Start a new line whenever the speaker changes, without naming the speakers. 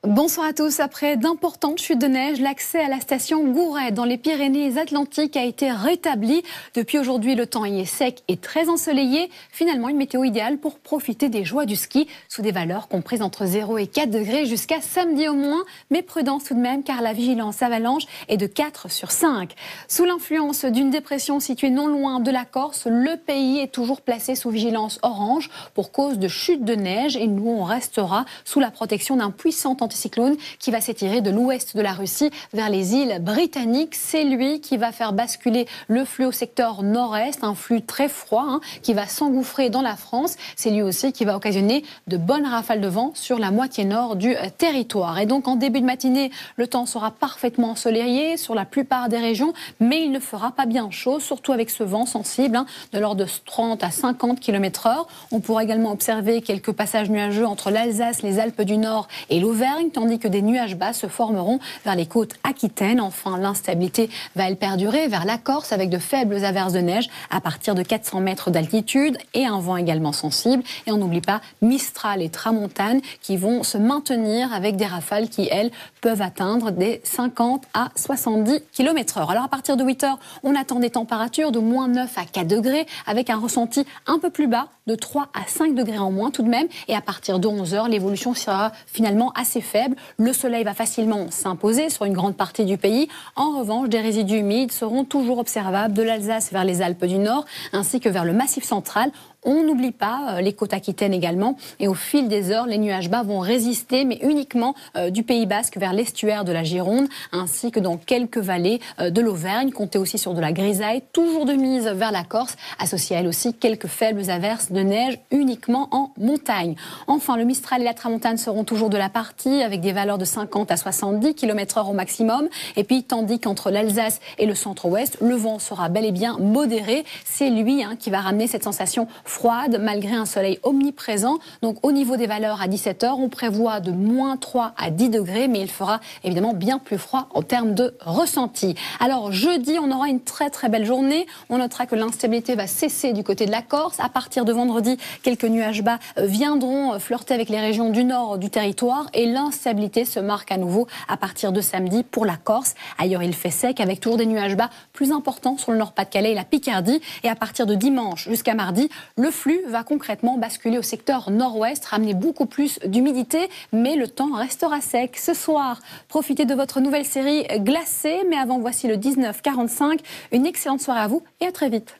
Bonsoir à tous. Après d'importantes chutes de neige, l'accès à la station Gouret dans les Pyrénées-Atlantiques a été rétabli. Depuis aujourd'hui, le temps y est sec et très ensoleillé. Finalement, une météo idéale pour profiter des joies du ski sous des valeurs comprises entre 0 et 4 degrés jusqu'à samedi au moins. Mais prudence tout de même car la vigilance avalanche est de 4 sur 5. Sous l'influence d'une dépression située non loin de la Corse, le pays est toujours placé sous vigilance orange pour cause de chute de neige et nous, on restera sous la protection d'un puissant anticyclone qui va s'étirer de l'ouest de la Russie vers les îles britanniques. C'est lui qui va faire basculer le flux au secteur nord-est, un flux très froid qui va s'engouffrer dans la France. C'est lui aussi qui va occasionner de bonnes rafales de vent sur la moitié nord du territoire. Et donc en début de matinée, le temps sera parfaitement ensoleillé sur la plupart des régions, mais il ne fera pas bien chaud, surtout avec ce vent sensible de l'ordre de 30 à 50 km/h. On pourra également observer quelques passages nuageux entre l'Alsace, les Alpes du Nord et l'Auvergne, tandis que des nuages bas se formeront vers les côtes aquitaines. Enfin, l'instabilité va elle perdurer vers la Corse avec de faibles averses de neige à partir de 400 mètres d'altitude et un vent également sensible. Et on n'oublie pas Mistral et Tramontane qui vont se maintenir avec des rafales qui, elles, peuvent atteindre des 50 à 70 km/h. Alors à partir de 8 heures, on attend des températures de moins 9 à 4 degrés avec un ressenti un peu plus bas de 3 à 5 degrés en moins tout de même. Et à partir de 11 heures, l'évolution sera finalement assez faible. Le soleil va facilement s'imposer sur une grande partie du pays. En revanche, des résidus humides seront toujours observables de l'Alsace vers les Alpes du Nord ainsi que vers le Massif central. On n'oublie pas les côtes aquitaines également. Et au fil des heures, les nuages bas vont résister, mais uniquement du Pays Basque vers l'estuaire de la Gironde, ainsi que dans quelques vallées de l'Auvergne. Comptez aussi sur de la grisaille, toujours de mise vers la Corse, associée à elle aussi quelques faibles averses de neige uniquement en montagne. Enfin, le Mistral et la Tramontane seront toujours de la partie, avec des valeurs de 50 à 70 km/h au maximum. Et puis, tandis qu'entre l'Alsace et le centre-ouest, le vent sera bel et bien modéré. C'est lui qui va ramener cette sensation froide malgré un soleil omniprésent. Donc au niveau des valeurs à 17 heures, on prévoit de moins 3 à 10 degrés, mais il fera évidemment bien plus froid en termes de ressenti. Alors jeudi, on aura une très très belle journée. On notera que l'instabilité va cesser du côté de la Corse. À partir de vendredi, quelques nuages bas viendront flirter avec les régions du nord du territoire et l'instabilité se marque à nouveau à partir de samedi pour la Corse. Ailleurs, il fait sec avec toujours des nuages bas plus importants sur le Nord-Pas-de-Calais et la Picardie. Et à partir de dimanche jusqu'à mardi, le flux va concrètement basculer au secteur nord-ouest, ramener beaucoup plus d'humidité, mais le temps restera sec. Ce soir, profitez de votre nouvelle série glacée, mais avant, voici le 19:45. Une excellente soirée à vous et à très vite.